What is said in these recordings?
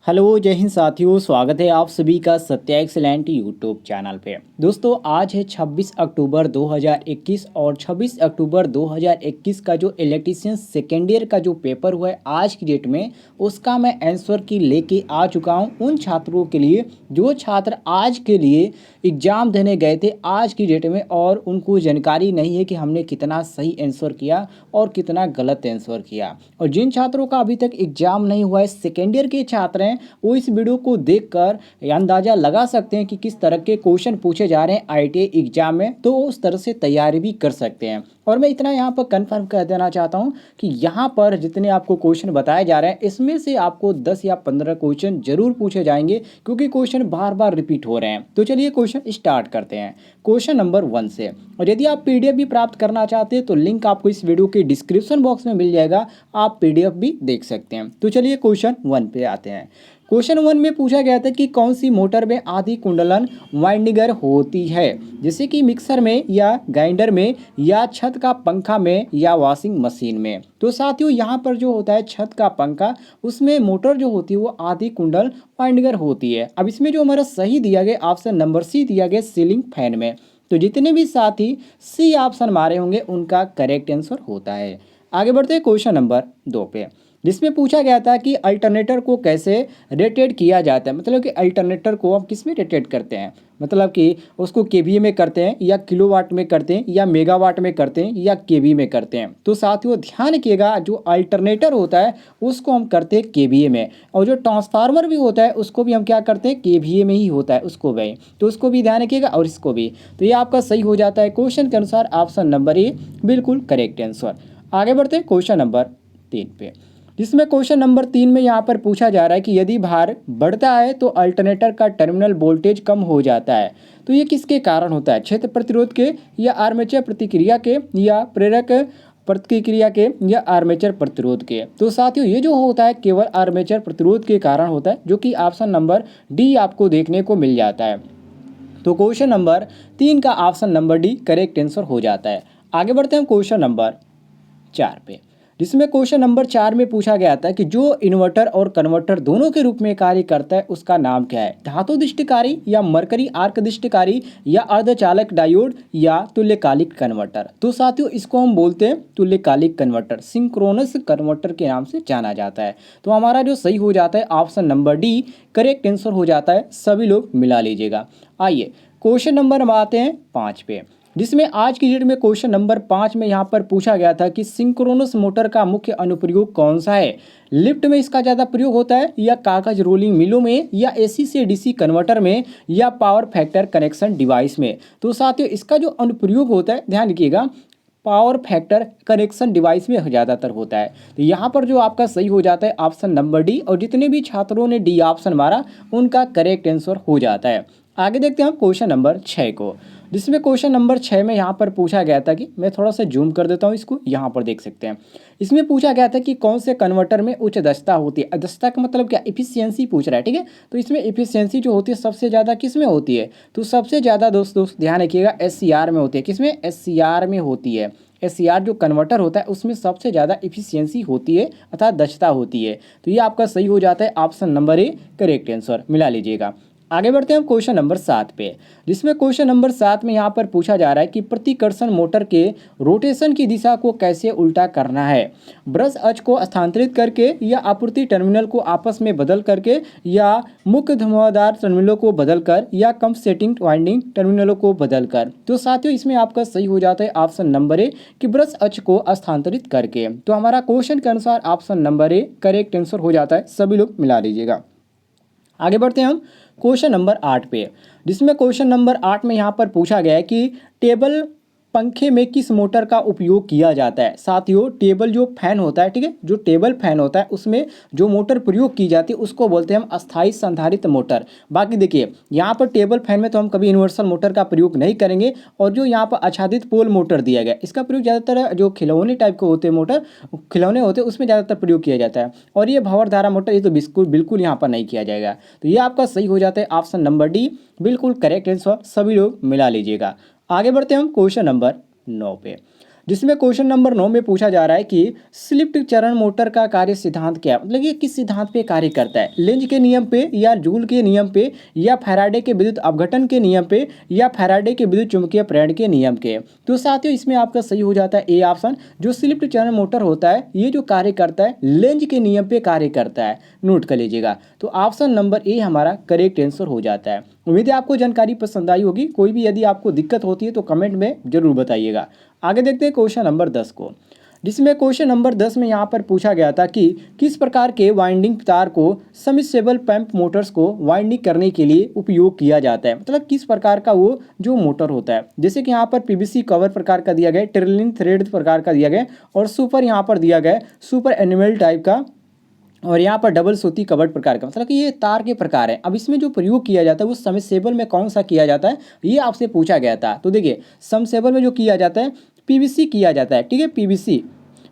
Hello जय हिंद साथियों, स्वागत है आप सभी का सत्या एक्सेलेंट यूट्यूब चैनल पे। दोस्तों आज है 26 अक्टूबर 2021 और 26 अक्टूबर 2021 का जो इलेक्ट्रीशियन सेकेंड ईयर का जो पेपर हुआ है आज की डेट में, उसका मैं आंसर की लेके आ चुका हूं उन छात्रों के लिए जो छात्र आज के लिए एग्ज़ाम देने गए थे आज की डेट में और उनको जानकारी नहीं है कि हमने कितना सही आंसर किया और कितना गलत आंसर किया। और जिन छात्रों का अभी तक एग्ज़ाम नहीं हुआ है, सेकेंड ईयर के छात्र हैं, वो इस वीडियो को देखकर अंदाज़ा लगा सकते हैं कि किस तरह के क्वेश्चन पूछे जा रहे हैं आईटीआई एग्जाम में, तो उस तरह से तैयारी भी कर सकते हैं। और मैं इतना यहाँ पर कंफर्म कर देना चाहता हूँ कि यहाँ पर जितने आपको क्वेश्चन बताए जा रहे हैं इसमें से आपको 10 या 15 क्वेश्चन जरूर पूछे जाएंगे, क्योंकि क्वेश्चन बार बार रिपीट हो रहे हैं। तो चलिए क्वेश्चन स्टार्ट करते हैं क्वेश्चन नंबर 1 से। और यदि आप पीडीएफ भी प्राप्त करना चाहते हैं तो लिंक आपको इस वीडियो के डिस्क्रिप्शन बॉक्स में मिल जाएगा, आप पीडीएफ भी देख सकते हैं। तो चलिए क्वेश्चन 1 पे आते हैं। क्वेश्चन 1 में पूछा गया था कि कौन सी मोटर में आधी कुंडलन वाइंडिगर होती है, जैसे कि मिक्सर में या ग्राइंडर में या छत का पंखा में या वॉशिंग मशीन में। तो साथियों यहाँ पर जो होता है छत का पंखा, उसमें मोटर जो होती है वो आधी कुंडल वाइंडिगर होती है। अब इसमें जो हमारा सही दिया गया ऑप्शन नंबर सी दिया गया सीलिंग फैन में। तो जितने भी साथी सी ऑप्शन मारे होंगे उनका करेक्ट आंसर होता है। आगे बढ़ते हैं क्वेश्चन नंबर 2 पे, जिसमें पूछा गया था कि अल्टरनेटर को कैसे रेटेड किया जाता है। मतलब कि अल्टरनेटर को हम किस में रेटेड करते हैं, मतलब कि उसको केवीए में करते हैं या किलोवाट में करते हैं या मेगावाट में करते हैं या केवी में करते हैं। तो साथियों ध्यान रखिएगा, जो अल्टरनेटर होता है उसको हम करते हैं केवीए में, और जो ट्रांसफार्मर भी होता है उसको भी हम क्या करते हैं केवीए में ही होता है उसको भी। तो उसको भी ध्यान रखिएगा और इसको भी। तो ये आपका सही हो जाता है क्वेश्चन के अनुसार ऑप्शन नंबर ए बिल्कुल करेक्ट आंसर। आगे बढ़ते हैं क्वेश्चन नंबर 3 पे, जिसमें क्वेश्चन नंबर 3 में यहाँ पर पूछा जा रहा है कि यदि भार बढ़ता है तो अल्टरनेटर का टर्मिनल वोल्टेज कम हो जाता है। तो ये किसके कारण होता है, क्षेत्र प्रतिरोध के या आर्मेचर प्रतिक्रिया के या प्रेरक प्रतिक्रिया के या आर्मेचर प्रतिरोध के। तो साथियों ये जो होता है केवल आर्मेचर प्रतिरोध के कारण होता है, जो कि ऑप्शन नंबर डी आपको देखने को मिल जाता है। तो क्वेश्चन नंबर 3 का option number D correct answer हो जाता है। आगे बढ़ते हैं क्वेश्चन नंबर 4 पे, जिसमें क्वेश्चन नंबर 4 में पूछा गया था कि जो इन्वर्टर और कन्वर्टर दोनों के रूप में कार्य करता है उसका नाम क्या है, धातु दिष्टकारी या मरकरी आर्क दिष्टकारी या अर्धचालक डायोड या तुल्यकालिक कन्वर्टर। तो साथियों इसको हम बोलते हैं तुल्यकालिक कन्वर्टर, सिंक्रोनस कन्वर्टर के नाम से जाना जाता है। तो हमारा जो सही हो जाता है option number D correct answer हो जाता है, सभी लोग मिला लीजिएगा। आइए क्वेश्चन नंबर आते हैं 5 पे, जिसमें आज की डेट में क्वेश्चन नंबर 5 में यहाँ पर पूछा गया था कि सिंक्रोनस मोटर का मुख्य अनुप्रयोग कौन सा है। लिफ्ट में इसका ज़्यादा प्रयोग होता है या कागज रोलिंग मिलों में या एसी से डीसी कन्वर्टर में या पावर फैक्टर कनेक्शन डिवाइस में। तो साथियों इसका जो अनुप्रयोग होता है ध्यान रखिएगा पावर फैक्टर कनेक्शन डिवाइस में ज़्यादातर होता है। तो यहाँ पर जो आपका सही हो जाता है ऑप्शन नंबर डी, और जितने भी छात्रों ने डी ऑप्शन मारा उनका करेक्ट आंसर हो जाता है। आगे देखते हैं हम क्वेश्चन नंबर 6 को, जिसमें क्वेश्चन नंबर 6 में यहाँ पर पूछा गया था कि मैं थोड़ा सा जूम कर देता हूँ इसको, यहाँ पर देख सकते हैं। इसमें पूछा गया था कि कौन से कन्वर्टर में उच्च दक्षता होती है। दक्षता का मतलब क्या, इफिशियंसी पूछ रहा है, ठीक है। तो इसमें इफिशियंसी जो होती है सबसे ज़्यादा किस में होती है, तो सबसे ज़्यादा दोस्त ध्यान रखिएगा एससीआर में होती है। किसमें, एससीआर में होती है। एससीआर जो कन्वर्टर होता है उसमें सबसे ज़्यादा इफिशियंसी होती है अर्थात दक्षता होती है। तो ये आपका सही हो जाता है option number A correct answer, मिला लीजिएगा। आगे बढ़ते हैं हम क्वेश्चन नंबर 7 पे, जिसमें क्वेश्चन नंबर 7 में यहाँ पर पूछा जा रहा है कि प्रतिकर्षण मोटर के रोटेशन की दिशा को कैसे उल्टा करना है। ब्रश अक्ष को स्थानांतरित करके या आपूर्ति टर्मिनल को आपस में बदल करके या मुख्य धुआंधार टर्मिनलों को बदलकर या कम सेटिंग वाइंडिंग टर्मिनलों को बदलकर। तो साथियों इसमें आपका सही हो जाता है ऑप्शन नंबर ए कि ब्रश अक्ष को स्थानांतरित करके। तो हमारा क्वेश्चन के अनुसार option number A correct answer हो जाता है, सभी लोग मिला लीजिएगा। आगे बढ़ते हैं हम क्वेश्चन नंबर 8 पे, जिसमें क्वेश्चन नंबर 8 में यहाँ पर पूछा गया है कि टेबल पंखे में किस मोटर का उपयोग किया जाता है। साथियों टेबल जो फैन होता है, ठीक है, जो टेबल फैन होता है उसमें जो मोटर प्रयोग की जाती है उसको बोलते हैं हम अस्थायी संधारित्र मोटर। बाकी देखिए यहाँ पर टेबल फैन में तो हम कभी यूनिवर्सल मोटर का प्रयोग नहीं करेंगे, और जो यहाँ पर आच्छादित पोल मोटर दिया गया इसका प्रयोग ज़्यादातर जो खिलौने टाइप के होते हैं मोटर, खिलौने होते हैं उसमें ज़्यादातर प्रयोग किया जाता है। और ये भंवर धारा मोटर ये तो बिल्कुल यहाँ पर नहीं किया जाएगा। तो ये आपका सही हो जाता है ऑप्शन नंबर डी बिल्कुल करेक्ट आंसर, सभी लोग मिला लीजिएगा। आगे बढ़ते हैं हम क्वेश्चन नंबर 9 पे, जिसमें क्वेश्चन नंबर 9 में पूछा जा रहा है कि स्लिप चरण मोटर का कार्य सिद्धांत क्या है, मतलब ये किस सिद्धांत पे कार्य करता है, लेंज के नियम पे या जूल के नियम पे या फैराडे के विद्युत अपघटन के नियम पे या फैराडे के विद्युत चुंबकीय प्रेरण के नियम के। तो साथियों इसमें आपका सही हो जाता है ए ऑप्शन, जो स्लिप चरण मोटर होता है ये जो कार्य करता है लेंज के नियम पे कार्य करता है, नोट कर लीजिएगा। तो ऑप्शन नंबर ए हमारा करेक्ट आंसर हो जाता है। उम्मीद है आपको जानकारी पसंद आई होगी। कोई भी यदि आपको दिक्कत होती है तो कमेंट में जरूर बताइएगा। आगे देखते हैं क्वेश्चन नंबर 10 को, जिसमें क्वेश्चन नंबर 10 में यहाँ पर पूछा गया था कि किस प्रकार के वाइंडिंग तार को सबमर्सिबल पंप मोटर्स को वाइंडिंग करने के लिए उपयोग किया जाता है, मतलब किस प्रकार का वो जो मोटर होता है। जैसे कि यहाँ पर पीवीसी कवर प्रकार का दिया गया, टेर्लिन थ्रेड प्रकार का दिया गया और सुपर यहाँ पर दिया गया सुपर एनिमल टाइप का, और यहाँ पर डबल सूती कवर्ड प्रकार का, मतलब कि ये तार के प्रकार है। अब इसमें जो प्रयोग किया जाता है वो सबमर्सिबल में कौन सा किया जाता है ये आपसे पूछा गया था। तो देखिए सबमर्सिबल में जो किया जाता है पीवीसी किया जाता है, ठीक है, पीवीसी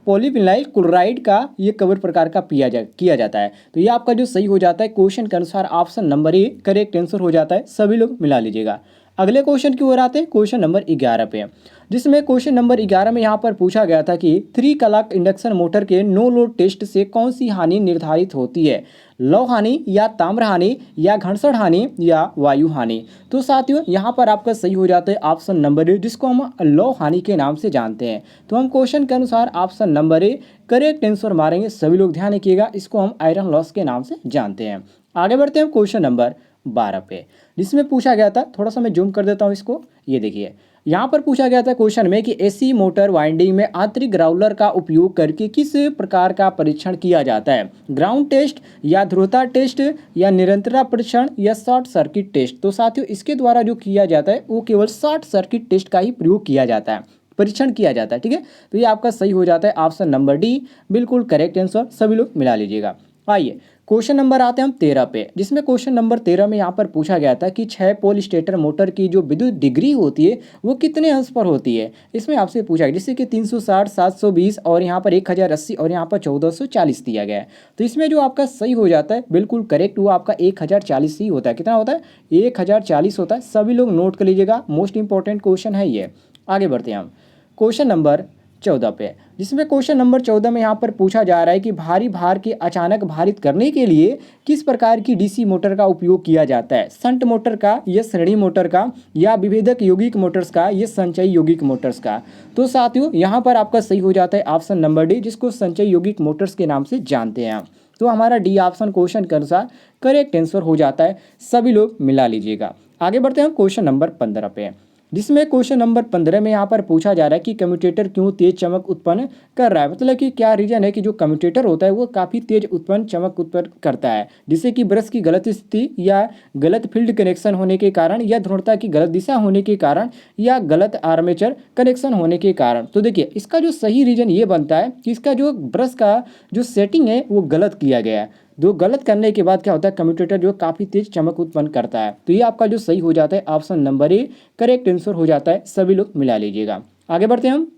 पॉलीविनाइल क्लोराइड का ये कवर प्रकार का किया जाता है। तो ये आपका जो सही हो जाता है क्वेश्चन के अनुसार option number A correct answer हो जाता है। सभी लोग मिला लीजिएगा। अगले क्वेश्चन की ओर आते हैं, क्वेश्चन नंबर 11 पे, जिसमें क्वेश्चन नंबर 11 में यहाँ पर पूछा गया था कि 3 कलाक इंडक्शन मोटर के नो लोड टेस्ट से कौन सी हानि निर्धारित होती है, लौह हानि या ताम्र हानि या घर्षण हानि या वायु हानि। तो साथियों यहाँ पर आपका सही हो जाता है ऑप्शन नंबर ए, जिसको हम लौह हानि के नाम से जानते हैं। तो हम क्वेश्चन के अनुसार option number A correct answer मारेंगे। सभी लोग ध्यान रखिएगा, इसको हम आयरन लॉस के नाम से जानते हैं। आगे बढ़ते हैं क्वेश्चन नंबर 12 पे, जिसमें पूछा गया था, थोड़ा सा मैं जूम कर देता हूँ इसको, ये देखिए यहाँ पर पूछा गया था क्वेश्चन में कि एसी मोटर वाइंडिंग में आंतरिक ग्राउलर का उपयोग करके किस प्रकार का परीक्षण किया जाता है, ग्राउंड टेस्ट या ध्रुवता टेस्ट या निरंतरता परीक्षण या शॉर्ट सर्किट टेस्ट। तो साथियों इसके द्वारा जो किया जाता है वो केवल शॉर्ट सर्किट टेस्ट का ही प्रयोग किया जाता है, परीक्षण किया जाता है, ठीक है। तो ये आपका सही हो जाता है ऑप्शन नंबर डी, बिल्कुल करेक्ट आंसर। सभी लोग मिला लीजिएगा। आइए क्वेश्चन नंबर आते हैं हम 13 पे, जिसमें क्वेश्चन नंबर 13 में यहाँ पर पूछा गया था कि 6 पोल स्टेटर मोटर की जो विद्युत डिग्री होती है वो कितने अंश पर होती है। इसमें आपसे पूछा गया जैसे कि 360, 720 और यहाँ पर 1080 और यहाँ पर 1440 दिया गया है। तो इसमें जो आपका सही हो जाता है बिल्कुल करेक्ट वो आपका 1040 ही होता है। कितना होता है? 1040 होता है। सभी लोग नोट कर लीजिएगा, मोस्ट इंपॉर्टेंट क्वेश्चन है ये। आगे बढ़ते हैं हम क्वेश्चन नंबर 14 पे, जिसमें क्वेश्चन नंबर 14 में यहाँ पर पूछा जा रहा है कि भारी भार के अचानक भारित करने के लिए किस प्रकार की डीसी मोटर का उपयोग किया जाता है, शंट मोटर का या श्रेणी मोटर का या विभेदक यौगिक मोटर्स का या संचयी यौगिक मोटर्स का। तो साथियों यहाँ पर आपका सही हो जाता है ऑप्शन नंबर डी, जिसको संचयी यौगिक मोटर्स के नाम से जानते हैं। तो हमारा डी ऑप्शन क्वेश्चन के अनुसार करेक्ट आंसर हो जाता है। सभी लोग मिला लीजिएगा। आगे बढ़ते हैं क्वेश्चन नंबर 15 पे, जिसमें क्वेश्चन नंबर 15 में यहाँ पर पूछा जा रहा है कि कम्यूटेटर क्यों तेज चमक उत्पन्न कर रहा है, मतलब कि क्या रीजन है कि जो कम्यूटेटर होता है वो काफ़ी तेज चमक उत्पन्न करता है, जिससे कि ब्रश की गलत स्थिति या गलत फील्ड कनेक्शन होने के कारण या ध्रुवता की गलत दिशा होने के कारण या गलत आर्मेचर कनेक्शन होने के कारण। तो देखिए इसका जो सही रीजन ये बनता है कि इसका जो ब्रश का जो सेटिंग है वो गलत किया गया है। जो गलत करने के बाद क्या होता है, कम्यूटेटर जो काफ़ी तेज चमक उत्पन्न करता है। तो ये आपका जो सही हो जाता है option number A correct answer हो जाता है। सभी लोग मिला लीजिएगा। आगे बढ़ते हैं हम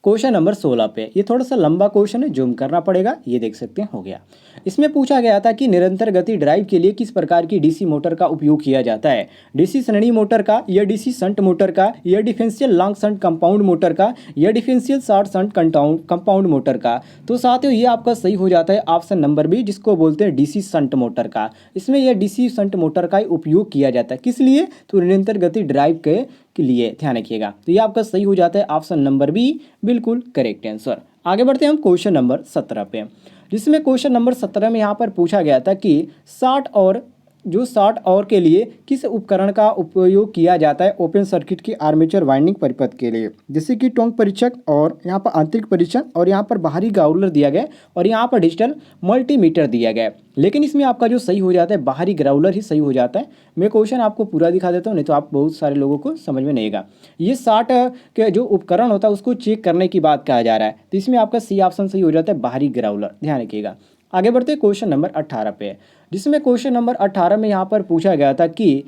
क्वेश्चन नंबर 16 पे। ये थोड़ा सा लंबा क्वेश्चन है, जूम करना पड़ेगा। ये देख सकते हैं, हो गया। इसमें पूछा गया था कि निरंतर गति ड्राइव के लिए किस प्रकार की डीसी मोटर का उपयोग किया जाता है, डीसी श्रेणी मोटर का या डीसी शंट मोटर का या differential long shunt compound motor का या differential short shunt compound motor का। तो साथियों ये आपका सही हो जाता है ऑप्शन नंबर बी, जिसको बोलते हैं डीसी शंट मोटर का। इसमें यह डीसी शंट मोटर का उपयोग किया जाता है, किस लिए? तो निरंतर गति ड्राइव के लिए, ध्यान रखिएगा। तो ये आपका सही हो जाता है ऑप्शन नंबर बी, बिल्कुल करेक्ट आंसर। आगे बढ़ते हैं हम क्वेश्चन नंबर 17 पे, जिसमें क्वेश्चन नंबर 17 में यहाँ पर पूछा गया था कि 60 और के लिए किस उपकरण का उपयोग किया जाता है ओपन सर्किट की आर्मेचर वाइंडिंग परिपथ के लिए, जैसे कि टोंक परीक्षक और यहाँ पर आंतरिक परीक्षण और यहाँ पर बाहरी ग्राउलर दिया गया और यहाँ पर डिजिटल मल्टीमीटर दिया गया। लेकिन इसमें आपका जो सही हो जाता है बाहरी ग्राउलर ही सही हो जाता है। मैं क्वेश्चन आपको पूरा दिखा देता हूँ, नहीं तो आप बहुत सारे लोगों को समझ में नहीं आएगा। ये 60 के जो उपकरण होता है उसको चेक करने की बात कहा जा रहा है। तो इसमें आपका सी ऑप्शन सही हो जाता है, बाहरी ग्राउलर, ध्यान रखिएगा। आगे बढ़ते क्वेश्चन नंबर 18 पे, जिसमें क्वेश्चन नंबर 18 में यहाँ पर पूछा गया था कि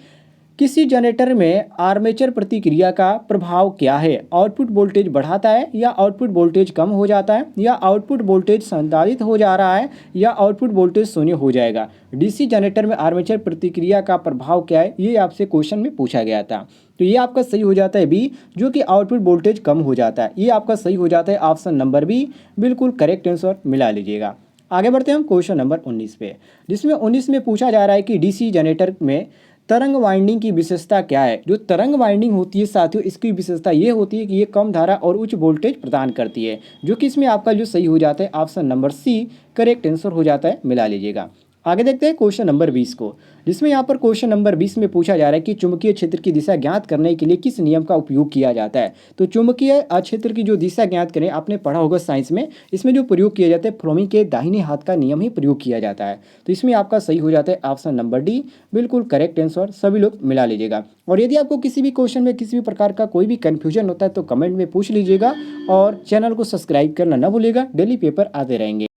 किसी जनरेटर में आर्मेचर प्रतिक्रिया का प्रभाव क्या है? आउटपुट वोल्टेज बढ़ाता है या आउटपुट वोल्टेज कम हो जाता है या आउटपुट वोल्टेज संचालित हो जा रहा है या आउटपुट वोल्टेज शून्य हो जाएगा। डीसी जनरेटर में आर्मेचर प्रतिक्रिया का प्रभाव क्या है, ये आपसे क्वेश्चन में पूछा गया था। तो ये आपका सही हो जाता है बी, जो कि आउटपुट वोल्टेज कम हो जाता है। ये आपका सही हो जाता है ऑप्शन नंबर बी, बिल्कुल करेक्ट आंसर मिला लीजिएगा। आगे बढ़ते हैं हम क्वेश्चन नंबर 19 पे, जिसमें 19 में पूछा जा रहा है कि डीसी जनरेटर में तरंग वाइंडिंग की विशेषता क्या है। जो तरंग वाइंडिंग होती है साथियों, इसकी विशेषता ये होती है कि ये कम धारा और उच्च वोल्टेज प्रदान करती है, जो कि इसमें आपका जो सही हो जाता है option number C correct answer हो जाता है, मिला लीजिएगा। आगे देखते हैं क्वेश्चन नंबर 20 को, जिसमें यहाँ पर क्वेश्चन नंबर 20 में पूछा जा रहा है कि चुंबकीय क्षेत्र की दिशा ज्ञात करने के लिए किस नियम का उपयोग किया जाता है। तो चुंबकीय क्षेत्र की जो दिशा ज्ञात करें, आपने पढ़ा होगा साइंस में, इसमें जो प्रयोग किया जाता है फ्रोमी के दाहिने हाथ का नियम ही प्रयोग किया जाता है। तो इसमें आपका सही हो जाता है ऑप्शन नंबर डी, बिल्कुल करेक्ट आंसर, सभी लोग मिला लीजिएगा। और यदि आपको किसी भी क्वेश्चन में किसी भी प्रकार का कोई भी कन्फ्यूजन होता है तो कमेंट में पूछ लीजिएगा और चैनल को सब्सक्राइब करना ना भूलिएगा, डेली पेपर आते रहेंगे।